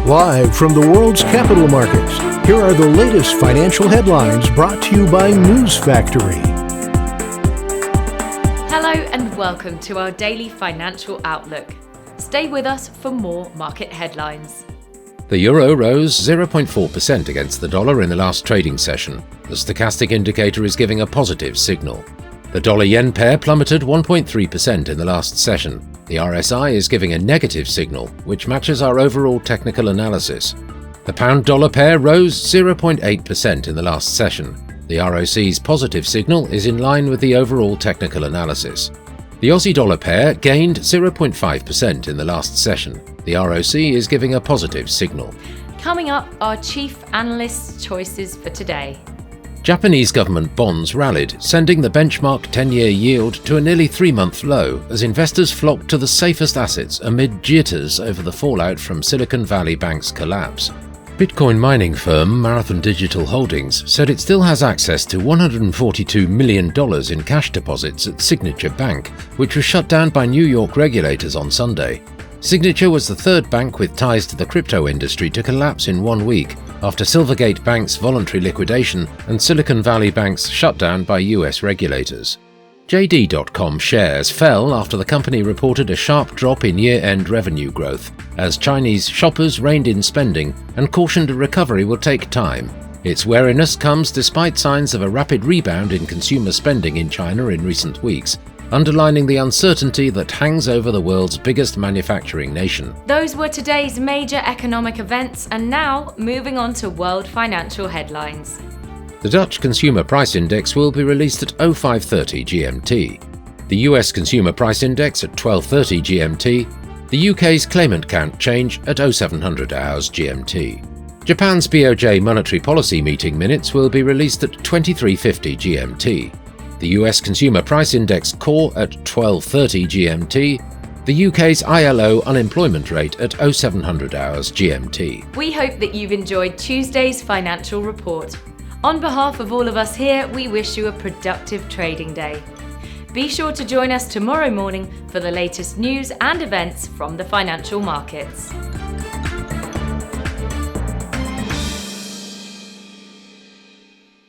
Live from the world's capital markets, here are the latest financial headlines brought to you by News Factory. Hello and welcome to our daily financial outlook. Stay with us for more market headlines. The euro rose 0.4% against the dollar in the last trading session. The stochastic indicator is giving a positive signal. The dollar-yen pair plummeted 1.3% in the last session. The RSI is giving a negative signal, which matches our overall technical analysis. The pound-dollar pair rose 0.8% in the last session. The ROC's positive signal is in line with the overall technical analysis. The Aussie-dollar pair gained 0.5% in the last session. The ROC is giving a positive signal. Coming up, our chief analyst's choices for today. Japanese government bonds rallied, sending the benchmark 10-year yield to a nearly 3-month low as investors flocked to the safest assets amid jitters over the fallout from Silicon Valley Bank's collapse. Bitcoin mining firm Marathon Digital Holdings said it still has access to $142 million in cash deposits at Signature Bank, which was shut down by New York regulators on Sunday. Signature was the third bank with ties to the crypto industry to collapse in 1 week after Silvergate Bank's voluntary liquidation and Silicon Valley Bank's shutdown by US regulators. JD.com shares fell after the company reported a sharp drop in year-end revenue growth as Chinese shoppers reined in spending and cautioned a recovery will take time. Its wariness comes despite signs of a rapid rebound in consumer spending in China in recent weeks, underlining the uncertainty that hangs over the world's biggest manufacturing nation. Those were today's major economic events, and now moving on to world financial headlines. The Dutch Consumer Price Index will be released at 05:30 GMT. The US Consumer Price Index at 12:30 GMT. The UK's claimant count change at 0700 hours GMT. Japan's BOJ monetary policy meeting minutes will be released at 23:50 GMT. The US Consumer Price Index core at 12:30 GMT, the UK's ILO unemployment rate at 0700 hours GMT. We hope that you've enjoyed Tuesday's financial report. On behalf of all of us here, we wish you a productive trading day. Be sure to join us tomorrow morning for the latest news and events from the financial markets.